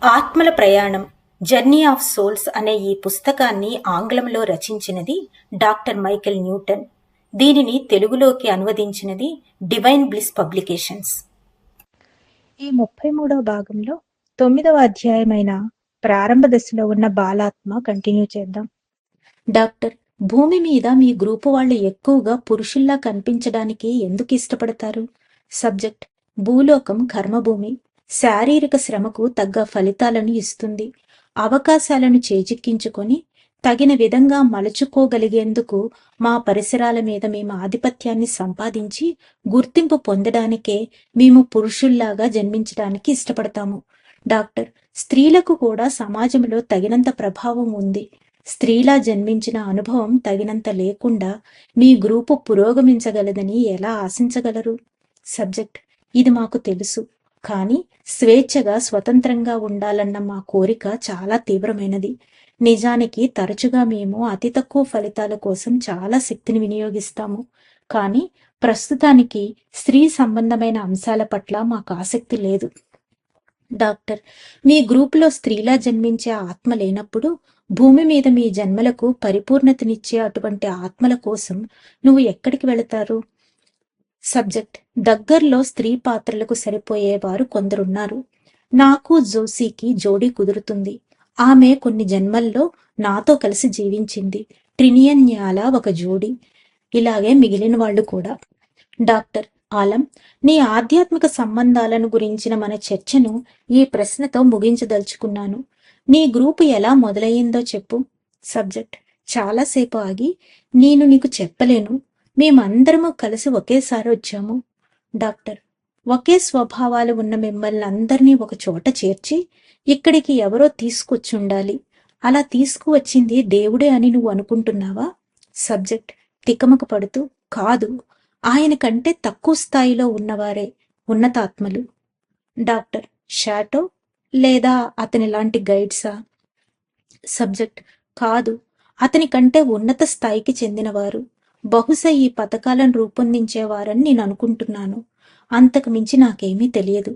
ఆత్మల ప్రయాణం journey of souls అనే ఈ పుస్తకాన్ని ఆంగ్లంలో రచించినది డాక్టర్ మైకేల్ న్యూటన్. దీనిని తెలుగులోకి అనువదించినది డివైన్ బ్లిస్ పబ్లికేషన్స్. ఈ 33వ భాగంలో 9వ అధ్యాయమైన ప్రారంభ దశలో ఉన్న బాలాత్మ కంటిన్యూ చేద్దాం. డాక్టర్, భూమి మీద మీ గ్రూపు వాళ్ళు ఎక్కువగా పురుషుల్లా కనిపించడానికి ఎందుకు ఇష్టపడతారు? సబ్జెక్ట్: భూలోకం కర్మభూమి. శారీరక శ్రమకు తగ్గ ఫలితాలను ఇస్తుంది. అవకాశాలను చేజిక్కించుకొని తగిన విధంగా మలుచుకోగలిగేందుకు మా పరిసరాల మీద మేము ఆధిపత్యాన్ని సంపాదించి గుర్తింపు పొందడానికే మేము పురుషుల్లాగా జన్మించడానికి ఇష్టపడతాము. డాక్టర్, స్త్రీలకు కూడా సమాజంలో తగినంత ప్రభావం ఉంది. స్త్రీలా జన్మించిన అనుభవం తగినంత లేకుండా మీ గ్రూపు పురోగమించగలదని ఎలా ఆశించగలరు? సబ్జెక్ట్: ఇది మాకు తెలుసు, కానీ స్వేచ్ఛగా స్వతంత్రంగా ఉండాలన్న మా కోరిక చాలా తీవ్రమైనది. నిజానికి తరచుగా మేము అతి తక్కువ ఫలితాల కోసం చాలా శక్తిని వినియోగిస్తాము, కానీ ప్రస్తుతానికి స్త్రీ సంబంధమైన అంశాల పట్ల మాకు ఆసక్తి లేదు. డాక్టర్, మీ గ్రూపులో స్త్రీలా జన్మించే ఆత్మ లేనప్పుడు భూమి మీద మీ జన్మలకు పరిపూర్ణతనిచ్చే అటువంటి ఆత్మల కోసం నువ్వు ఎక్కడికి వెళతారు? సబ్జెక్ట్: దగ్గర్లో స్త్రీ పాత్రలకు సరిపోయేవారు కొందరున్నారు. నాకు జోసీకి జోడీ కుదురుతుంది. ఆమె కొన్ని జన్మల్లో నాతో కలిసి జీవించింది. ట్రినియన్ న్యాల ఒక జోడీ, ఇలాగే మిగిలిన వాళ్ళు కూడా. డాక్టర్ ఆలం, నీ ఆధ్యాత్మిక సంబంధాలను గురించిన మన చర్చను ఈ ప్రశ్నతో ముగించదలుచుకున్నాను. నీ గ్రూపు ఎలా మొదలయ్యిందో చెప్పు. సబ్జెక్ట్: చాలాసేపు ఆగి, నేను నీకు చెప్పలేను. మేమందరము కలిసి ఒకేసారి వచ్చాము. డాక్టర్: ఒకే స్వభావాలు ఉన్న మిమ్మల్ని అందరినీ ఒక చోట చేర్చి ఇక్కడికి ఎవరో తీసుకొచ్చుండాలి. అలా తీసుకువచ్చింది దేవుడే అని నువ్వు అనుకుంటున్నావా? సబ్జెక్ట్ తికమక పడుతూ: కాదు, ఆయన కంటే తక్కువ స్థాయిలో ఉన్నవారే ఉన్నతాత్మలు. డాక్టర్: షాటో లేదా అతని లాంటి గైడ్సా? సబ్జెక్ట్: కాదు, అతని కంటే ఉన్నత స్థాయికి చెందినవారు. బహుశా ఈ పథకాలను రూపొందించేవారని నేను అనుకుంటున్నాను. అంతకు మించి నాకేమీ తెలియదు.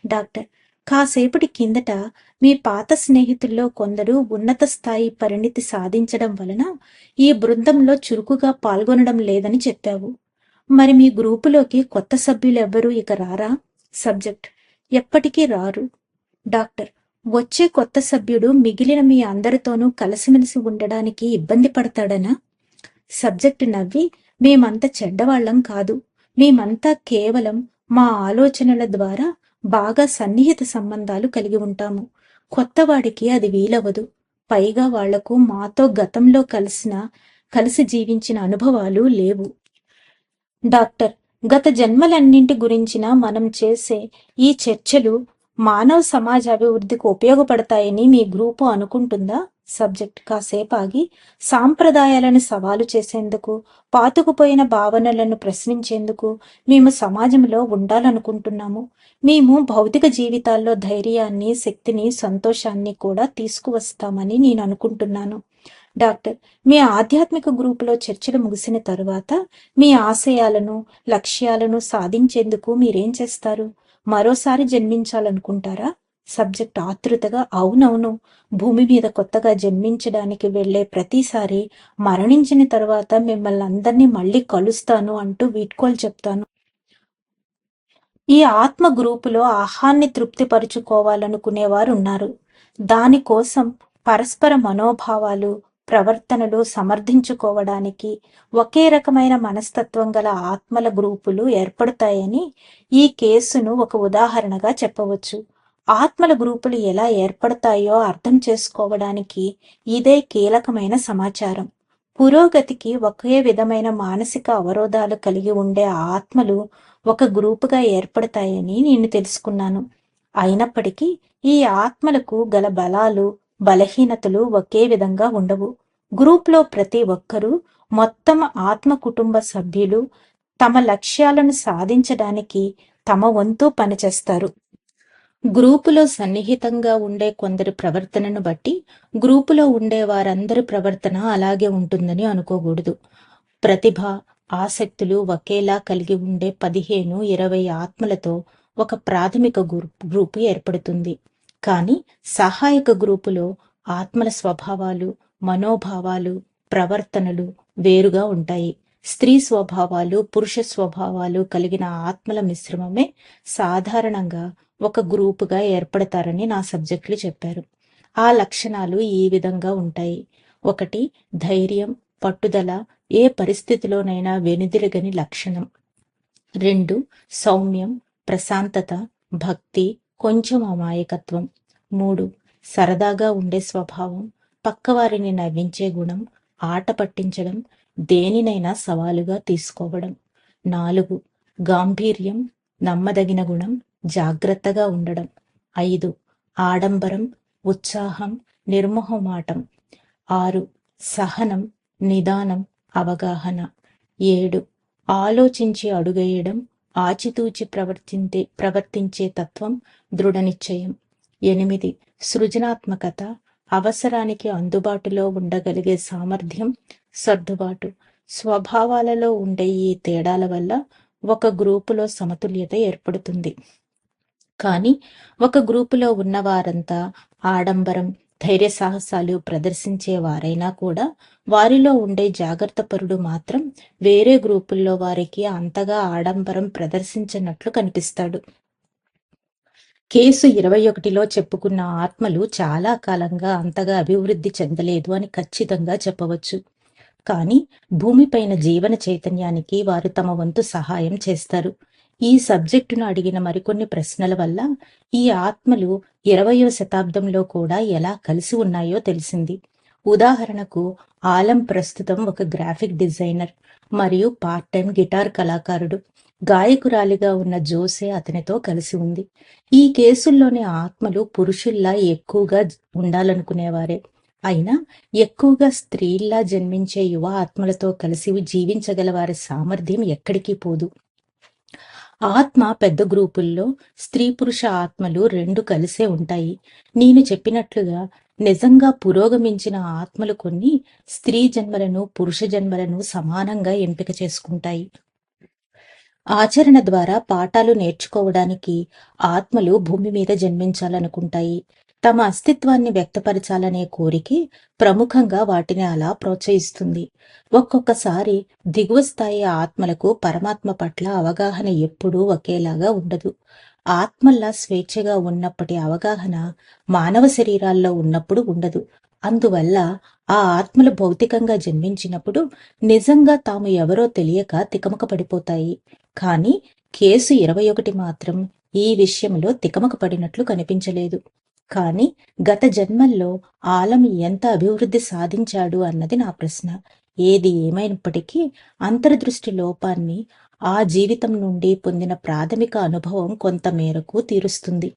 డాక్టర్: కాసేపటి కిందట మీ పాత స్నేహితుల్లో కొందరు ఉన్నత స్థాయి పరిణితి సాధించడం వలన ఈ బృందంలో చురుకుగా పాల్గొనడం లేదని చెప్పావు. మరి మీ గ్రూపులోకి కొత్త సభ్యులు ఎవ్వరూ ఇక రారా? సబ్జెక్ట్: ఎప్పటికీ రారు. డాక్టర్: వచ్చే కొత్త సభ్యుడు మిగిలిన మీ అందరితోనూ కలిసిమెలిసి ఉండడానికి ఇబ్బంది పడతాడనా? సబ్జెక్టు నవ్వి: మేమంత చెడ్డవాళ్లం కాదు. మేమంతా కేవలం మా ఆలోచనల ద్వారా బాగా సన్నిహిత సంబంధాలు కలిగి ఉంటాము. కొత్తవాడికి అది వీలవదు. పైగా వాళ్లకు మాతో గతంలో కలిసి జీవించిన అనుభవాలు లేవు. డాక్టర్: గత జన్మలన్నింటి గురించిన మనం చేసే ఈ చర్చలు మానవ సమాజ అభివృద్ధికి ఉపయోగపడతాయని మీ గ్రూపు అనుకుంటుందా? సబ్జెక్ట్ కాసేపు ఆగి: సాంప్రదాయాలను సవాలు చేసేందుకు, పాతుకుపోయిన భావనలను ప్రశ్నించేందుకు మేము సమాజంలో ఉండాలనుకుంటున్నాము. మేము భౌతిక జీవితాల్లో ధైర్యాన్ని, శక్తిని, సంతోషాన్ని కూడా తీసుకువస్తామని నేను అనుకుంటున్నాను. డాక్టర్: మీ ఆధ్యాత్మిక గ్రూపులో చర్చలు ముగిసిన తరువాత మీ ఆశయాలను, లక్ష్యాలను సాధించేందుకు మీరేం చేస్తారు? మరోసారి జన్మించాలనుకుంటారా? సబ్జెక్ట్ ఆతృతగా: అవునవును. భూమి మీద కొత్తగా జన్మించడానికి వెళ్లే ప్రతిసారి మరణించిన తరువాత మిమ్మల్ని అందరినీ మళ్ళీ కలుస్తాను అంటూ వీడ్కోలు చెప్తాను. ఈ ఆత్మ గ్రూపులో ఆహాన్ని తృప్తిపరుచుకోవాలనుకునేవారు ఉన్నారు. దానికోసం పరస్పర మనోభావాలు, ప్రవర్తనలు సమర్థించుకోవడానికి ఒకే రకమైన మనస్తత్వం గల ఆత్మల గ్రూపులు ఏర్పడతాయని ఈ కేసును ఒక ఉదాహరణగా చెప్పవచ్చు. ఆత్మల గ్రూపులు ఎలా ఏర్పడతాయో అర్థం చేసుకోవడానికి ఇదే కీలకమైన సమాచారం. పురోగతికి ఒకే విధమైన మానసిక అవరోధాలు కలిగి ఉండే ఆత్మలు ఒక గ్రూపుగా ఏర్పడతాయని నేను తెలుసుకున్నాను. అయినప్పటికీ ఈ ఆత్మలకు గల బలాలు, బలహీనతలు ఒకే విధంగా ఉండవు. గ్రూప్లో ప్రతి ఒక్కరూ, మొత్తం ఆత్మ కుటుంబ సభ్యులు తమ లక్ష్యాలను సాధించడానికి తమ వంతు పనిచేస్తారు. గ్రూపులో సన్నిహితంగా ఉండే కొందరి ప్రవర్తనను బట్టి గ్రూపులో ఉండే వారందరి ప్రవర్తన అలాగే ఉంటుందని అనుకోకూడదు. ప్రతిభ, ఆసక్తులు ఒకేలా కలిగి ఉండే 15-20 ఆత్మలతో ఒక ప్రాథమిక గ్రూపు ఏర్పడుతుంది. కానీ సహాయక గ్రూపులో ఆత్మల స్వభావాలు, మనోభావాలు, ప్రవర్తనలు వేరుగా ఉంటాయి. స్త్రీ స్వభావాలు, పురుష స్వభావాలు కలిగిన ఆత్మల మిశ్రమమే సాధారణంగా ఒక గ్రూపుగా ఏర్పడతారని నా సబ్జెక్టులు చెప్పారు. ఆ లక్షణాలు ఈ విధంగా ఉంటాయి. 1. ధైర్యం, పట్టుదల, ఏ పరిస్థితిలోనైనా వెనుదిరగని లక్షణం. 2. సౌమ్యం, ప్రశాంతత, భక్తి, కొంచెం అమాయకత్వం. 3. సరదాగా ఉండే స్వభావం, పక్కవారిని నవ్వించే గుణం, ఆట పట్టించడం, దేనినైనా సవాలుగా తీసుకోవడం. 4. గాంభీర్యం, నమ్మదగిన గుణం, జాగ్రత్తగా ఉండడం. 5. ఆడంబరం, ఉత్సాహం, నిర్మోహమాటం. 6. సహనం, నిదానం, అవగాహన. 7. ఆలోచించి అడుగేయడం, ఆచితూచి ప్రవర్తించే తత్వం, దృఢ నిశ్చయం. 8. సృజనాత్మకత, అవసరానికి అందుబాటులో ఉండగలిగే సామర్థ్యం, సర్దుబాటు. స్వభావాలలో ఉండే ఈ తేడాల వల్ల ఒక గ్రూపులో సమతుల్యత ఏర్పడుతుంది. కానీ ఒక గ్రూపులో ఉన్నవారంతా ఆడంబరం, ధైర్య సాహసాలు ప్రదర్శించే వారైనా కూడా వారిలో ఉండే జాగ్రత్తపరుడు మాత్రం వేరే గ్రూపుల్లో వారికి అంతగా ఆడంబరం ప్రదర్శించినట్లు కనిపిస్తాడు. కేసు 21లో చెప్పుకున్న ఆత్మలు చాలా కాలంగా అంతగా అభివృద్ధి చెందలేదు అని ఖచ్చితంగా చెప్పవచ్చు. కానీ భూమిపైన జీవన చైతన్యానికి వారు తమ వంతు సహాయం చేస్తారు. ఈ సబ్జెక్టును అడిగిన మరికొన్ని ప్రశ్నల వల్ల ఈ ఆత్మలు 20వ శతాబ్దంలో కూడా ఎలా కలిసి ఉన్నాయో తెలిసింది. ఉదాహరణకు ఆలం ప్రస్తుతం ఒక గ్రాఫిక్ డిజైనర్ మరియు పార్ట్ టైం గిటార్ కళాకారుడు. గాయకురాలిగా ఉన్న జోసే అతనితో కలిసి ఉంది. ఈ కేసుల్లోని ఆత్మలు పురుషుల్లా ఎక్కువగా ఉండాలనుకునేవారే. అయినా ఎక్కువగా స్త్రీల్లా జన్మించే యువ ఆత్మలతో కలిసి జీవించగల వారి సామర్థ్యం ఎక్కడికి పోదు. ఆత్మ పెద్ద గ్రూపుల్లో స్త్రీ పురుష ఆత్మలు 2 కలిసే ఉంటాయి. నేను చెప్పినట్లుగా నిజంగా పురోగమించిన ఆత్మలు కొన్ని స్త్రీ జన్మలను, పురుష జన్మలను సమానంగా ఎంపిక చేసుకుంటాయి. ఆచరణ ద్వారా పాఠాలు నేర్చుకోవడానికి ఆత్మలు భూమి మీద జన్మించాలనుకుంటాయి. తమ అస్తిత్వాన్ని వ్యక్తపరచాలనే కోరిక ప్రముఖంగా వాటిని అలా ప్రోత్సహిస్తుంది. ఒక్కొక్కసారి దిగువ స్థాయి ఆత్మలకు పరమాత్మ పట్ల అవగాహన ఎప్పుడూ ఒకేలాగా ఉండదు. ఆత్మల్లా స్వేచ్ఛగా ఉన్నప్పటి అవగాహన మానవ శరీరాల్లో ఉన్నప్పుడు ఉండదు. అందువల్ల ఆ ఆత్మలు భౌతికంగా జన్మించినప్పుడు నిజంగా తాము ఎవరో తెలియక తికమక పడిపోతాయి. కానీ కేసు 21 మాత్రం ఈ విషయంలో తికమక పడినట్లు కనిపించలేదు. కానీ గత జన్మల్లో ఆలం ఎంత అభివృద్ధి సాధించాడు అన్నది నా ప్రశ్న. ఏది ఏమైనప్పటికీ అంతర్దృష్టి లోపాన్ని ఆ జీవితం నుండి పొందిన ప్రాథమిక అనుభవం కొంత మేరకు తీరుస్తుంది.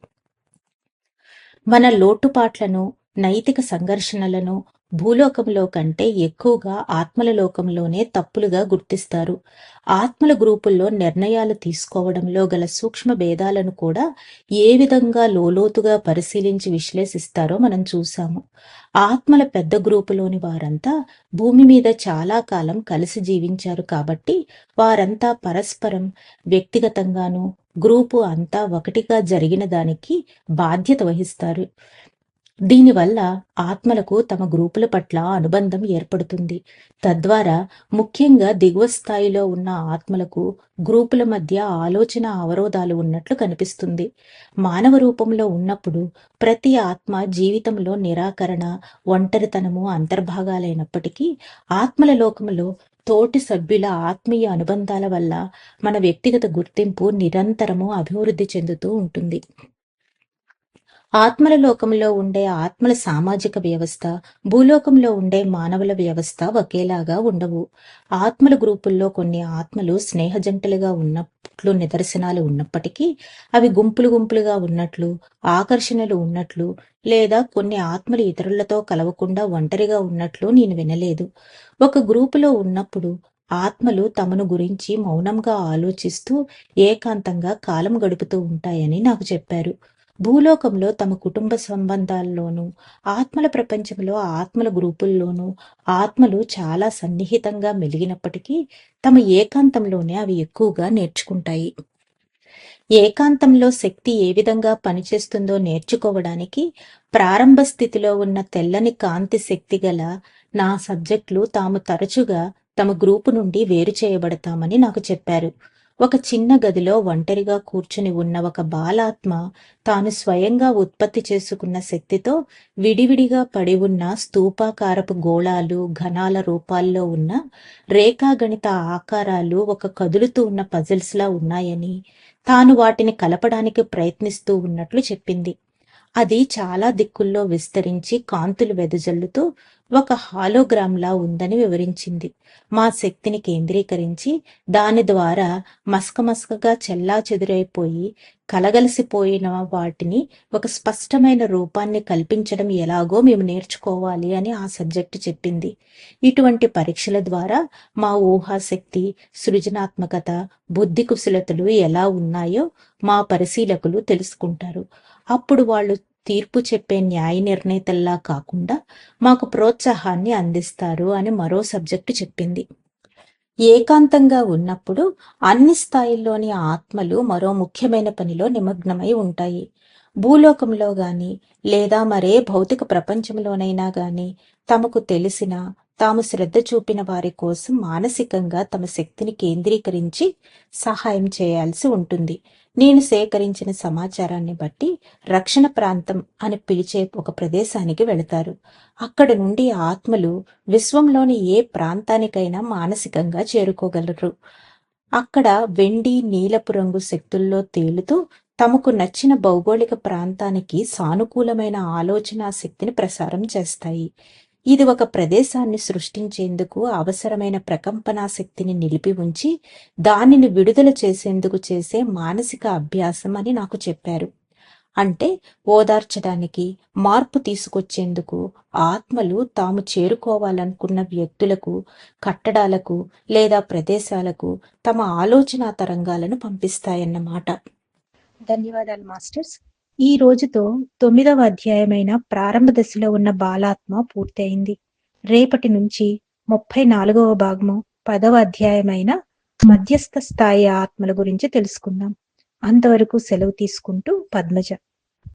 మన లోటుపాట్లను, నైతిక సంఘర్షణలను భూలోకంలో కంటే ఎక్కువగా ఆత్మల లోకంలోనే తప్పులుగా గుర్తిస్తారు. ఆత్మల గ్రూపుల్లో నిర్ణయాలు తీసుకోవడంలో గల సూక్ష్మ భేదాలను కూడా ఏ విధంగా లోతుగా పరిశీలించి విశ్లేషిస్తారో మనం చూసాము. ఆత్మల పెద్ద గ్రూపులోని వారంతా భూమి మీద చాలా కాలం కలిసి జీవించారు కాబట్టి వారంతా పరస్పరం వ్యక్తిగతంగాను, గ్రూపు అంతా ఒకటిగా జరిగిన దానికి బాధ్యత వహిస్తారు. దీనివల్ల ఆత్మలకు తమ గ్రూపుల పట్ల అనుబంధం ఏర్పడుతుంది. తద్వారా ముఖ్యంగా దిగువ స్థాయిలో ఉన్న ఆత్మలకు గ్రూపుల మధ్య ఆలోచన అవరోధాలు ఉన్నట్లు కనిపిస్తుంది. మానవ రూపంలో ఉన్నప్పుడు ప్రతి ఆత్మ జీవితంలో నిరాకరణ, ఒంటరితనము అంతర్భాగాలైనప్పటికీ ఆత్మల లోకంలో తోటి సభ్యుల ఆత్మీయ అనుబంధాల వల్ల మన వ్యక్తిగత గుర్తింపు నిరంతరము అభివృద్ధి చెందుతూ ఉంటుంది. ఆత్మల లోకంలో ఉండే ఆత్మల సామాజిక వ్యవస్థ, భూలోకంలో ఉండే మానవుల వ్యవస్థ ఒకేలాగా ఉండవు. ఆత్మల గ్రూపుల్లో కొన్ని ఆత్మలు స్నేహ జంటలుగా ఉన్నట్లు నిదర్శనాలు ఉన్నప్పటికీ అవి గుంపులుగా ఉన్నట్లు, ఆకర్షణలు ఉన్నట్లు, లేదా కొన్ని ఆత్మలు ఇతరులతో కలవకుండా ఒంటరిగా ఉన్నట్లు నేను వినలేదు. ఒక గ్రూపులో ఉన్నప్పుడు ఆత్మలు తమను గురించి మౌనంగా ఆలోచిస్తూ ఏకాంతంగా కాలం గడుపుతూ ఉంటాయని నాకు చెప్పారు. భూలోకంలో తమ కుటుంబ సంబంధాల్లోనూ, ఆత్మల ప్రపంచంలో ఆత్మల గ్రూపుల్లోనూ ఆత్మలు చాలా సన్నిహితంగా మెలిగినప్పటికీ తమ ఏకాంతంలోనే అవి ఎక్కువగా నేర్చుకుంటాయి. ఏకాంతంలో శక్తి ఏ విధంగా పనిచేస్తుందో నేర్చుకోవడానికి ప్రారంభ స్థితిలో ఉన్న తెల్లని కాంతి శక్తి గల నా సబ్జెక్టులు తాము తరచుగా తమ గ్రూపు నుండి వేరు చేయబడతామని నాకు చెప్పారు. ఒక చిన్న గదిలో ఒంటరిగా కూర్చుని ఉన్న ఒక బాలాత్మ తాను స్వయంగా ఉత్పత్తి చేసుకున్న శక్తితో విడివిడిగా పడి ఉన్న స్తూపాకారపు గోళాలు, ఘనాల రూపాల్లో ఉన్న రేఖాగణిత ఆకారాలు ఒక కదులుతూ ఉన్న పజిల్స్లా ఉన్నాయని, తాను వాటిని కలపడానికి ప్రయత్నిస్తూ ఉన్నట్లు చెప్పింది. అది చాలా దిక్కుల్లో విస్తరించి కాంతులు వెదజల్లుతూ ఒక హాలోగ్రామ్లా ఉందని వివరించింది. మా శక్తిని కేంద్రీకరించి దాని ద్వారా మసకమసకగా చెల్లాచెదురైపోయి కలగలిసిపోయిన వాటిని ఒక స్పష్టమైన రూపాన్ని కల్పించడం ఎలాగో మేము నేర్చుకోవాలి అని ఆ సబ్జెక్టు చెప్పింది. ఇటువంటి పరీక్షల ద్వారా మా ఊహాశక్తి, సృజనాత్మకత, బుద్ధి కుశలతలు ఎలా ఉన్నాయో మా పరిశీలకులు తెలుసుకుంటారు. అప్పుడు వాళ్ళు తీర్పు చెప్పే న్యాయ నిర్ణేతల్లా కాకుండా మాకు ప్రోత్సాహాన్ని అందిస్తారు అని మరో సబ్జెక్టు చెప్పింది. ఏకాంతంగా ఉన్నప్పుడు అన్ని స్థాయిల్లోని ఆత్మలు మరో ముఖ్యమైన పనిలో నిమగ్నమై ఉంటాయి. భూలోకంలో గాని లేదా మరే భౌతిక ప్రపంచంలోనైనా గాని తమకు తెలిసిన, తాము శ్రద్ధ చూపిన వారి కోసం మానసికంగా తమ శక్తిని కేంద్రీకరించి సహాయం చేయాల్సి ఉంటుంది. నేను సేకరించిన సమాచారాన్ని బట్టి రక్షణ ప్రాంతం అని పిలిచే ఒక ప్రదేశానికి వెళతారు. అక్కడి నుండి ఆత్మలు విశ్వంలోని ఏ ప్రాంతానికైనా మానసికంగా చేరుకోగలరు. అక్కడ వెండి, నీలపు రంగు శక్తుల్లో తేలుతూ తమకు నచ్చిన భౌగోళిక ప్రాంతానికి సానుకూలమైన ఆలోచనా శక్తిని ప్రసారం చేస్తాయి. ఇది ఒక ప్రదేశాన్ని సృష్టించేందుకు అవసరమైన ప్రకంపనా శక్తిని నిలిపి ఉంచి దానిని విడుదల చేసేందుకు చేసే మానసిక అభ్యాసం అని నాకు చెప్పారు. అంటే ఓదార్చడానికి, మార్పు తీసుకొచ్చేందుకు ఆత్మలు తాము చేరుకోవాలనుకున్న వ్యక్తులకు, కట్టడాలకు లేదా ప్రదేశాలకు తమ ఆలోచనా తరంగాలను పంపిస్తాయన్నమాట. ధన్యవాదాలు మాస్టర్స్. ఈ రోజుతో 9వ అధ్యాయమైన ప్రారంభ దశలో ఉన్న బాలాత్మ పూర్తయింది. రేపటి నుంచి 34వ భాగము 10వ అధ్యాయమైన మధ్యస్థ స్థాయి ఆత్మల గురించి తెలుసుకుందాం. అంతవరకు సెలవు తీసుకుంటూ పద్మజ.